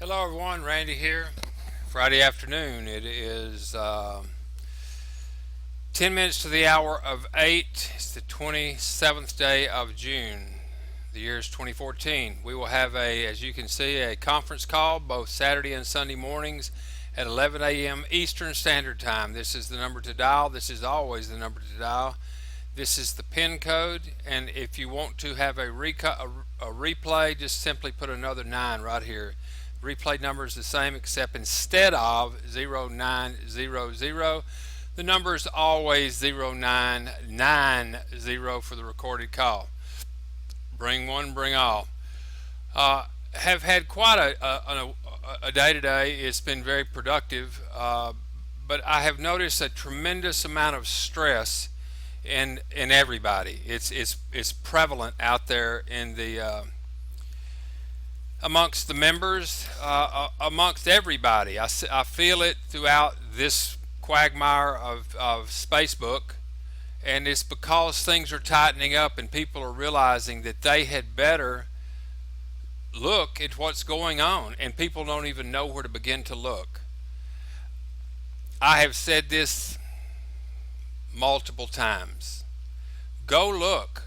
Hello everyone, Randy here. Friday afternoon. It is 10 minutes to the hour of 8. It's the 27th day of June. The year is 2014. We will have as you can see, a conference call both Saturday and Sunday mornings at 11 a.m. Eastern Standard Time. This is the number to dial. This is always the number to dial. This is the PIN code, and if you want to have a replay, just simply put another 9 right here. Replay number is the same, except instead of 0900, the number is always 0990 for the recorded call. Bring one, bring all. Have had quite a day today. It's been very productive, but I have noticed a tremendous amount of stress in everybody. It's prevalent out there in the amongst the members, amongst everybody. I feel it throughout this quagmire of Spacebook, and it's because things are tightening up and people are realizing that they had better look at what's going on, and people don't even know where to begin to look. I have said this multiple times. Go look.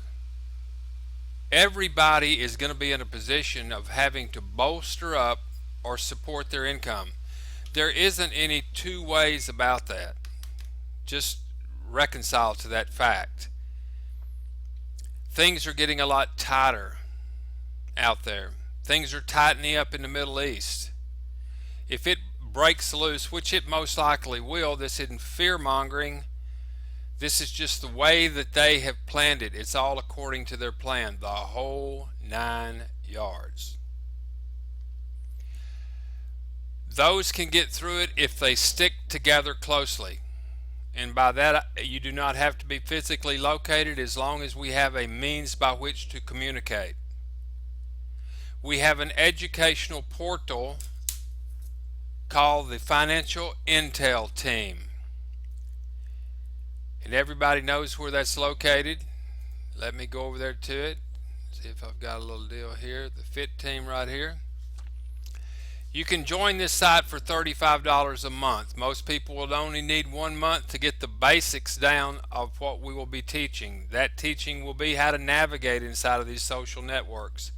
Everybody is going to be in a position of having to bolster up or support their income. There isn't any two ways about that. Just reconcile to that fact. Things are getting a lot tighter out there. Things are tightening up in the Middle East. If it breaks loose, which it most likely will, this isn't fear mongering. This is just the way that they have planned it. It's all according to their plan, the whole 9 yards. Those can get through it if they stick together closely. And by that, you do not have to be physically located as long as we have a means by which to communicate. We have an educational portal called the Financial Intel Team. And everybody knows where that's located. Let me go over there to it. See if I've got a little deal here. The Fit Team right here. You can join this site for $35 a month. Most people will only need 1 month to get the basics down of what we will be teaching. That teaching will be how to navigate inside of these social networks.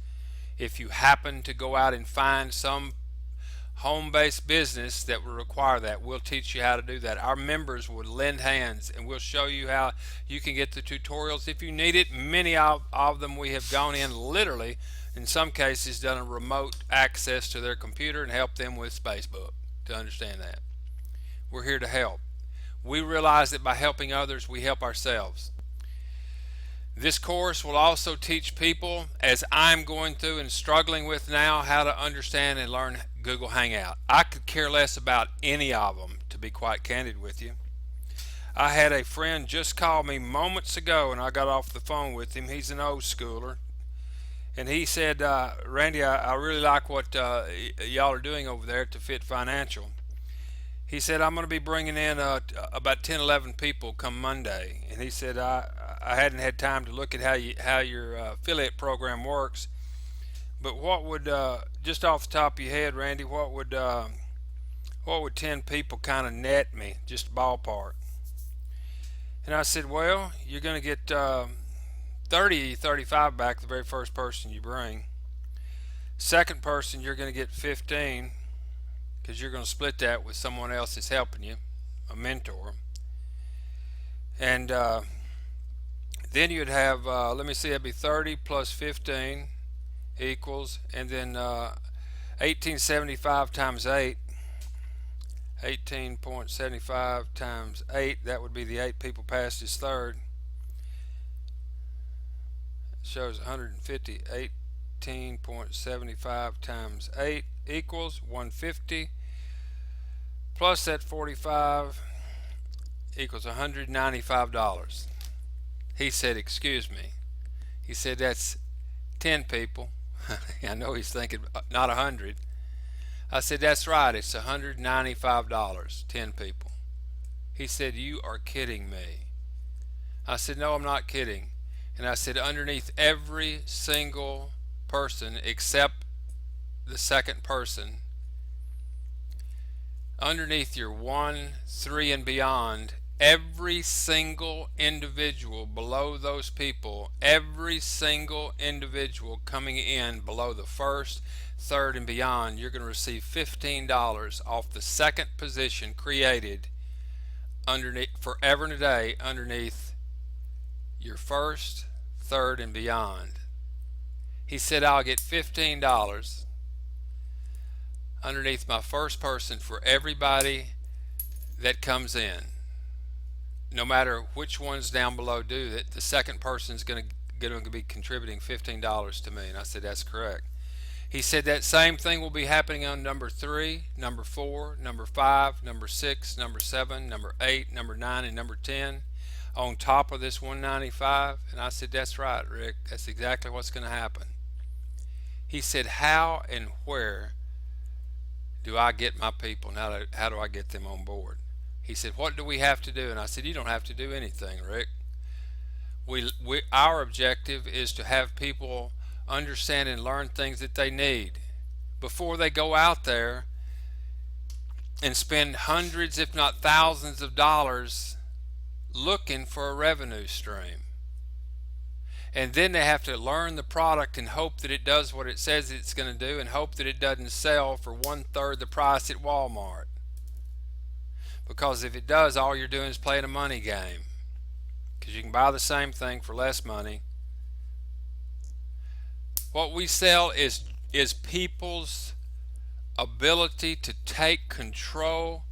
If you happen to go out and find some home-based business that will require that, we'll teach you how to do that. Our members will lend hands, and we'll show you how you can get the tutorials if you need it. Many of them we have gone in literally, in some cases, done a remote access to their computer and helped them with Spacebook to understand that. We're here to help. We realize that by helping others, we help ourselves. This course will also teach people, as I'm going through and struggling with now, how to understand and learn Google Hangout. I could care less about any of them, to be quite candid with you. I had a friend just call me moments ago, and I got off the phone with him. He's an old schooler, and he said, Randy, I really like what y'all are doing over there to Fit Financial. He said, I'm going to be bringing in about 10, 11 people come Monday. And he said, I hadn't had time to look at how your affiliate program works. But what would, just off the top of your head, Randy, what would 10 people kind of net me, just ballpark? And I said, well, you're going to get 30, 35 back the very first person you bring. Second person, you're going to get 15, because you're going to split that with someone else that's helping you, a mentor. And then you'd have, let me see, that'd be 30 plus 15 equals, and then 1875 times 8, 18.75 times 8, that would be the 8 people past his third. It shows 150, 18.75 times 8 equals 150, plus that 45 equals $195. He said, excuse me. He said, that's 10 people. I know he's thinking not 100. I said, that's right, it's $195, 10 people. He said, you are kidding me. I said, no, I'm not kidding. And I said, underneath every single person except the second person underneath your 1, 3, and beyond, every single individual below those people, every single individual coming in below the first, third, and beyond, you're going to receive $15 off the second position created underneath forever and a day underneath your first, third, and beyond. He said, I'll get $15 underneath my first person for everybody that comes in. No matter which ones down below do it, the second person is going to be contributing $15 to me. And I said, that's correct. He said that same thing will be happening on number 3, number 4, number 5, number 6, number 7, number 8, number 9, and number 10 on top of this 195. And I said, that's right, Rick. That's exactly what's going to happen. He said, how and where do I get my people? Now, how do I get them on board? He said, what do we have to do? And I said, you don't have to do anything, Rick. Our objective is to have people understand and learn things that they need before they go out there and spend hundreds, if not thousands of dollars looking for a revenue stream. And then they have to learn the product and hope that it does what it says it's going to do, and hope that it doesn't sell for 1/3 the price at Walmart. Because if it does, all you're doing is playing a money game. Because you can buy the same thing for less money. What we sell is people's ability to take control,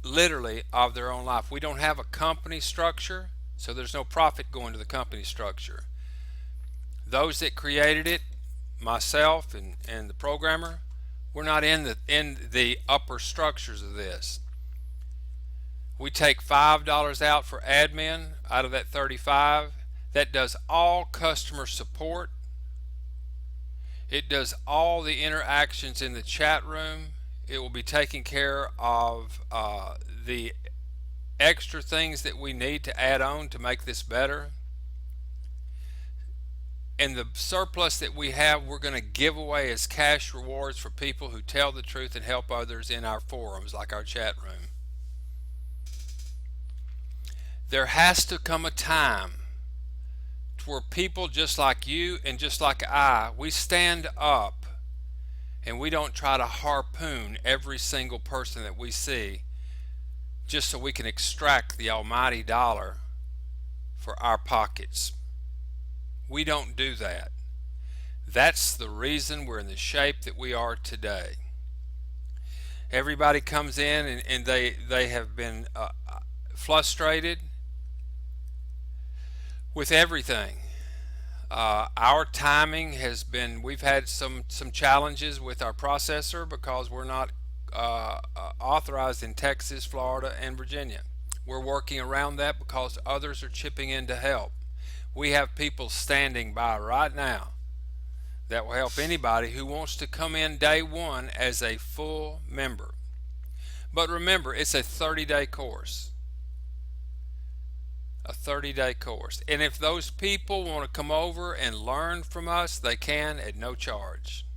literally, of their own life. We don't have a company structure, so there's no profit going to the company structure. Those that created it, myself and the programmer, we're not in the upper structures of this. We take $5 out for admin out of that 35. That does all customer support. It does all the interactions in the chat room. It will be taking care of the extra things that we need to add on to make this better. And the surplus that we have, we're going to give away as cash rewards for people who tell the truth and help others in our forums, like our chat room. There has to come a time to where people just like you and just like I, we stand up and we don't try to harpoon every single person that we see just so we can extract the almighty dollar for our pockets. We don't do that. That's the reason we're in the shape that we are today. Everybody comes in and they have been frustrated with everything. Our timing has been, we've had some challenges with our processor because we're not authorized in Texas, Florida, and Virginia. We're working around that because others are chipping in to help. We have people standing by right now that will help anybody who wants to come in day one as a full member. But remember, it's a 30-day course. A 30-day course. And if those people want to come over and learn from us, they can at no charge.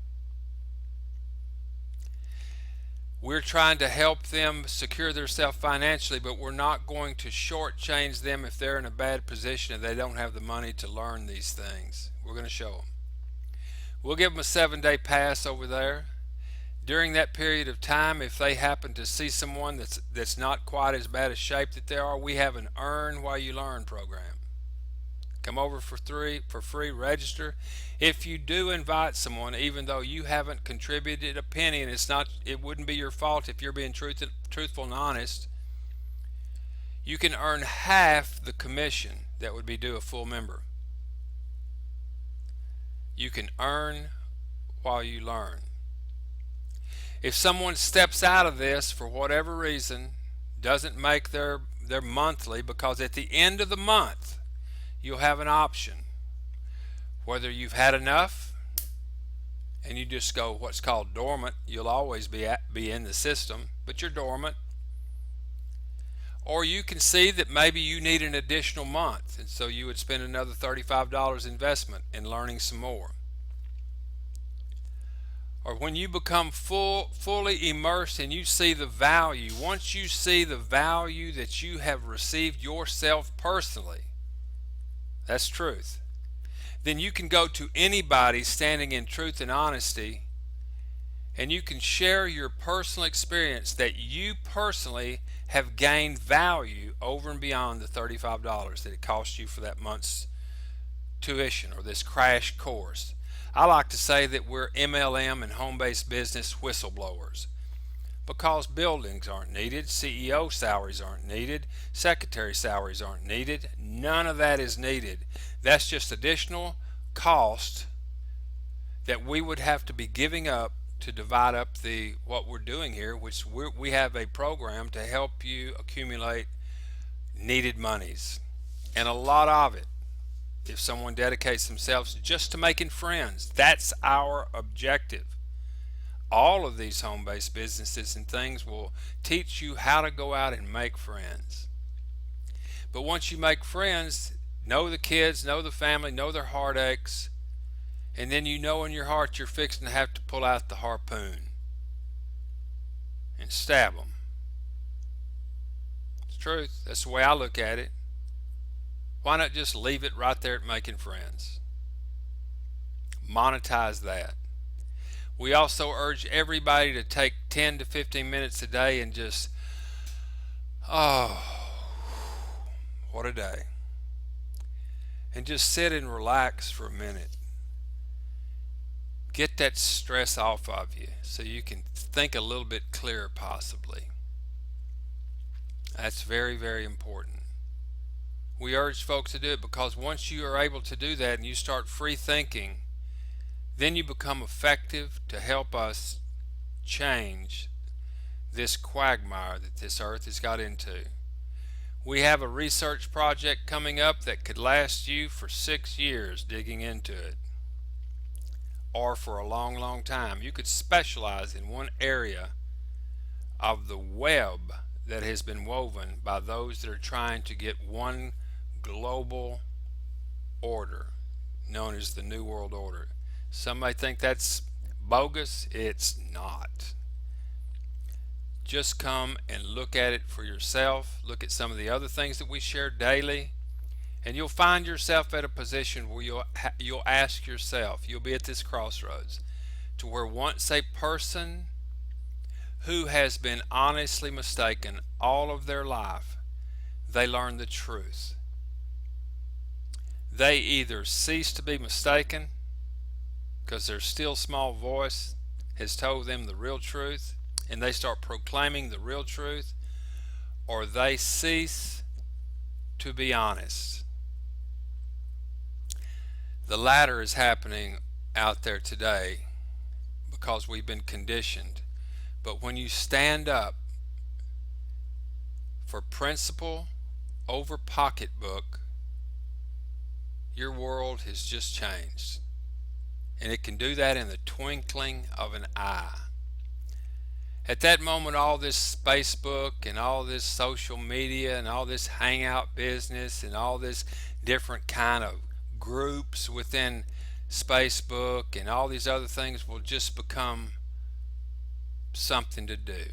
We're trying to help them secure themselves financially, but we're not going to shortchange them if they're in a bad position and they don't have the money to learn these things. We're going to show them. We'll give them a 7-day pass over there. During that period of time, if they happen to see someone that's not quite as bad a shape that they are, we have an Earn While You Learn program. Come over for free, register. If you do invite someone, even though you haven't contributed a penny, and it wouldn't be your fault if you're being truthful and honest, you can earn half the commission that would be due a full member. You can earn while you learn. If someone steps out of this for whatever reason, doesn't make their monthly, because at the end of the month you'll have an option whether you've had enough and you just go what's called dormant. You'll always be in the system, but you're dormant. Or you can see that maybe you need an additional month, and so you would spend another $35 investment in learning some more. or when you become fully immersed and you see the value, once you see the value that you have received yourself personally, that's truth, then you can go to anybody standing in truth and honesty, and you can share your personal experience that you personally have gained value over and beyond the $35 that it cost you for that month's tuition or this crash course. I like to say that we're MLM and home-based business whistleblowers, because buildings aren't needed, CEO salaries aren't needed, secretary salaries aren't needed. None of that is needed. That's just additional cost that we would have to be giving up to divide up what we're doing here, which we have a program to help you accumulate needed monies, and a lot of it, if someone dedicates themselves just to making friends. That's our objective. All of these home-based businesses and things will teach you how to go out and make friends. But once you make friends, know the kids, know the family, know their heartaches, and then you know in your heart you're fixing to have to pull out the harpoon and stab them. It's truth. That's the way I look at it. Why not just leave it right there at making friends? Monetize that. We also urge everybody to take 10 to 15 minutes a day and just, oh, what a day. And just sit and relax for a minute. Get that stress off of you so you can think a little bit clearer possibly. That's very, very important. We urge folks to do it, because once you are able to do that and you start free thinking, then you become effective to help us change this quagmire that this earth has got into. We have a research project coming up that could last you for 6 years digging into it, or for a long, long time. You could specialize in one area of the web that has been woven by those that are trying to get one global order known as the New World Order. Some may think that's bogus. It's not. Just come and look at it for yourself. Look at some of the other things that we share daily, and you'll find yourself at a position where you'll ask yourself, you'll be at this crossroads, to where once a person who has been honestly mistaken all of their life, they learn the truth. They either cease to be mistaken because their still small voice has told them the real truth and they start proclaiming the real truth, or they cease to be honest. The latter is happening out there today because we've been conditioned. But when you stand up for principle over pocketbook, your world has just changed. And it can do that in the twinkling of an eye. At that moment, all this Facebook and all this social media and all this hangout business and all this different kind of groups within Facebook and all these other things will just become something to do,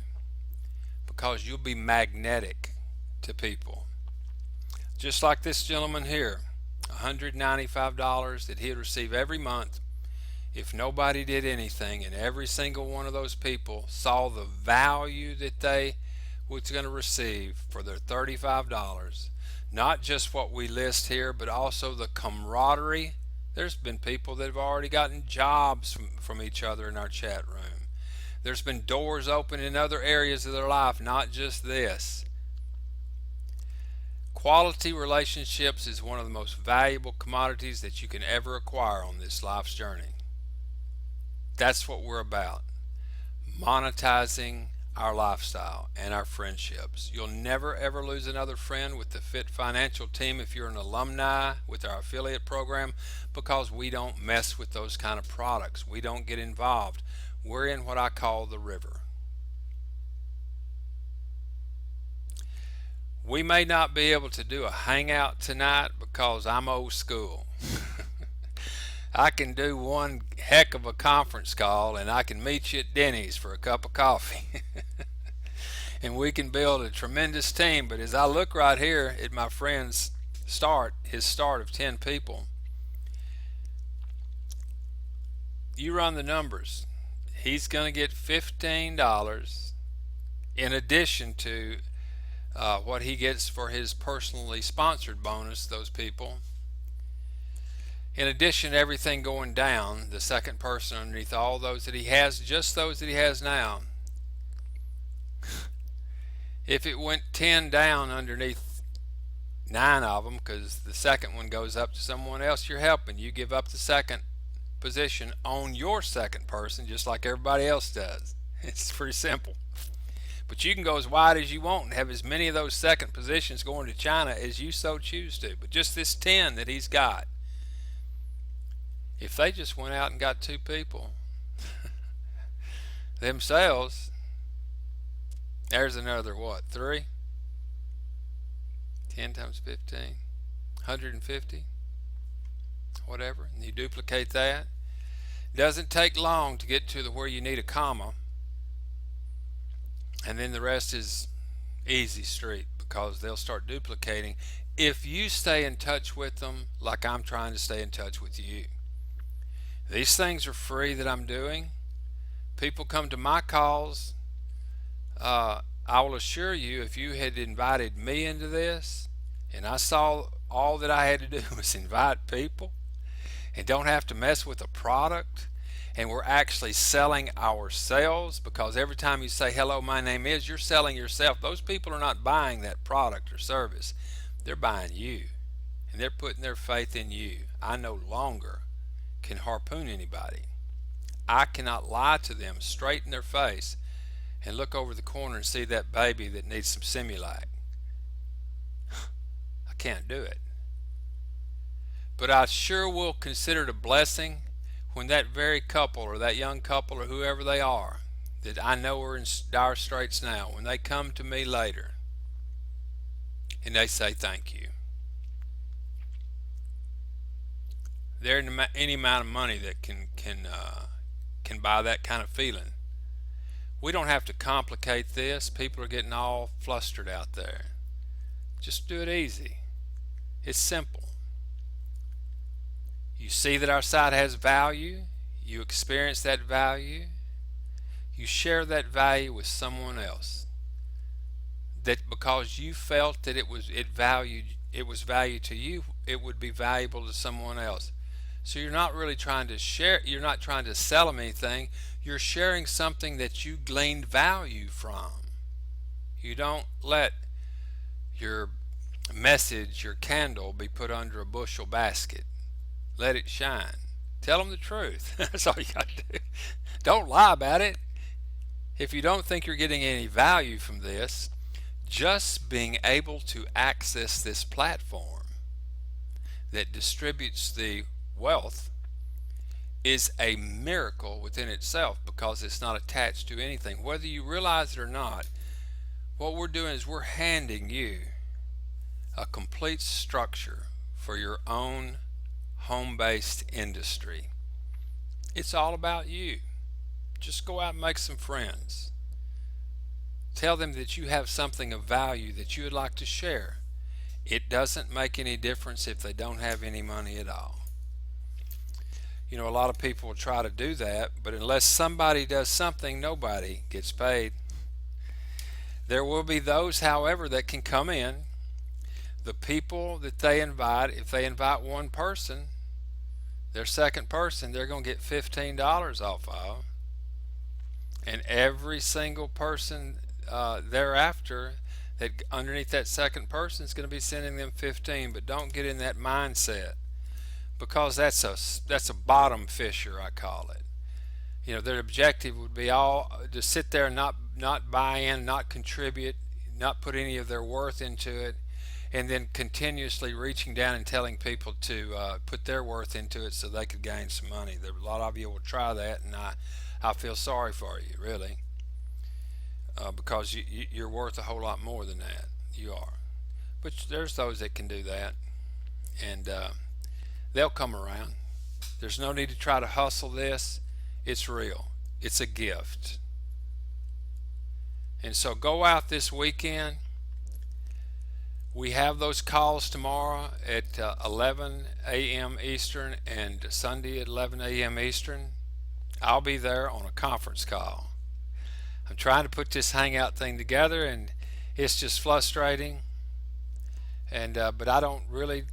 because you'll be magnetic to people. Just like this gentleman here, $195 that he'd receive every month if nobody did anything, and every single one of those people saw the value that they was going to receive for their $35. Not just what we list here, but also the camaraderie. There's been people that have already gotten jobs from each other in our chat room. There's been doors open in other areas of their life, not just this. Quality relationships is one of the most valuable commodities that you can ever acquire on this life's journey. That's what we're about. Monetizing our lifestyle and our friendships. You'll never ever lose another friend with the Fit Financial team if you're an alumni with our affiliate program, because we don't mess with those kind of products. We don't get involved. We're in what I call the river. We may not be able to do a hangout tonight because I'm old school. I can do one heck of a conference call, and I can meet you at Denny's for a cup of coffee. And we can build a tremendous team. But as I look right here at my friend's his start of 10 people, you run the numbers. He's going to get $15 in addition to what he gets for his personally sponsored bonus, those people. In addition to everything going down, the second person underneath all those that he has, just those that he has now, if it went 10 down underneath 9 of them, because the second one goes up to someone else you're helping, you give up the second position on your second person just like everybody else does. It's pretty simple. But you can go as wide as you want and have as many of those second positions going to China as you so choose to. But just this 10 that he's got, if they just went out and got 2 people themselves, there's another what, 3? 10 times 15, 150, whatever. And you duplicate that. Doesn't take long to get to where you need a comma, and then the rest is easy street, because they'll start duplicating if you stay in touch with them like I'm trying to stay in touch with you. These things are free that I'm doing. People come to my calls. I will assure you, if you had invited me into this and I saw all that I had to do was invite people and don't have to mess with a product, and we're actually selling ourselves, because every time you say hello, my name is, you're selling yourself. Those people are not buying that product or service. They're buying you, and they're putting their faith in you. I no longer can harpoon anybody. I cannot lie to them straight in their face and look over the corner and see that baby that needs some Similac. I can't do it. But I sure will consider it a blessing when that very couple or that young couple or whoever they are that I know are in dire straits now, when they come to me later and they say thank you. There isn't any amount of money that can buy that kind of feeling. We don't have to complicate this. People are getting all flustered out there. Just do it easy. It's simple. You see that our site has value. You experience that value. You share that value with someone else. That because you felt that it was value to you, it would be valuable to someone else. So you're not really trying to share. You're not trying to sell them anything. You're sharing something that you gleaned value from. You don't let your message, your candle, be put under a bushel basket. Let it shine. Tell them the truth. That's all you got to do. Don't lie about it. If you don't think you're getting any value from this, just being able to access this platform that distributes the wealth is a miracle within itself, because it's not attached to anything. Whether you realize it or not, what we're doing is we're handing you a complete structure for your own home-based industry. It's all about you. Just go out and make some friends. Tell them that you have something of value that you would like to share. It doesn't make any difference if they don't have any money at all. You know, a lot of people will try to do that, but unless somebody does something, nobody gets paid. There will be those, however, that can come in. The people that they invite, if they invite one person, their second person, they're going to get $15 off of. And every single person thereafter that underneath that second person is going to be sending them 15. But don't get in that mindset, because that's a bottom fisher, I call it. You know, their objective would be all to sit there and not buy in, not contribute, not put any of their worth into it, and then continuously reaching down and telling people to put their worth into it so they could gain some money. There a lot of you will try that, and I feel sorry for you, really, because you're worth a whole lot more than that. You are. But there's those that can do that, and they'll come around. There's no need to try to hustle this. It's real. It's a gift. And so go out this weekend. We have those calls tomorrow at 11 a.m. Eastern and Sunday at 11 a.m. Eastern. I'll be there on a conference call. I'm trying to put this hangout thing together, and it's just frustrating. And but I don't really.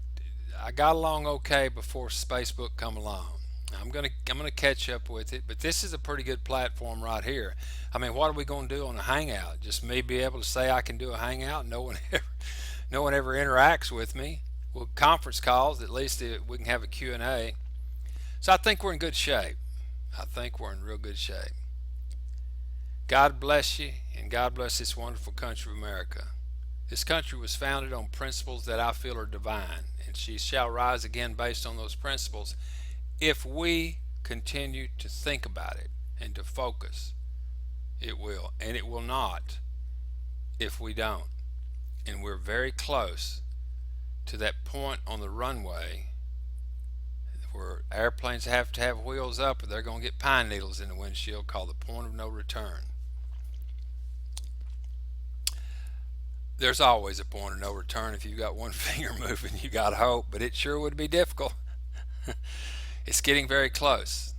I got along okay before Facebook come along. I'm gonna catch up with it, but this is a pretty good platform right here. I mean, what are we gonna do on a hangout? Just me be able to say I can do a hangout? No one ever interacts with me. Well, conference calls, at least we can have a Q&A. So I think we're in good shape. I think we're in real good shape. God bless you, and God bless this wonderful country of America. This country was founded on principles that I feel are divine, and she shall rise again based on those principles if we continue to think about it and to focus. It will, and it will not if we don't. And we're very close to that point on the runway where airplanes have to have wheels up or they're going to get pine needles in the windshield, called the point of no return. There's always a point of no return. If you've got one finger moving, you got hope, but it sure would be difficult. It's getting very close.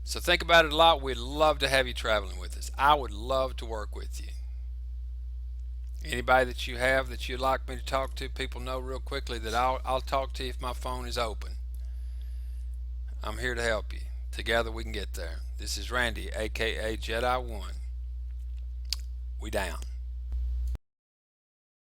So think about it a lot. We'd love to have you traveling with us. I would love to work with you. Anybody that you have that you'd like me to talk to, people know real quickly that I'll talk to you if my phone is open. I'm here to help you. Together we can get there. This is Randy, aka Jedi One. We down.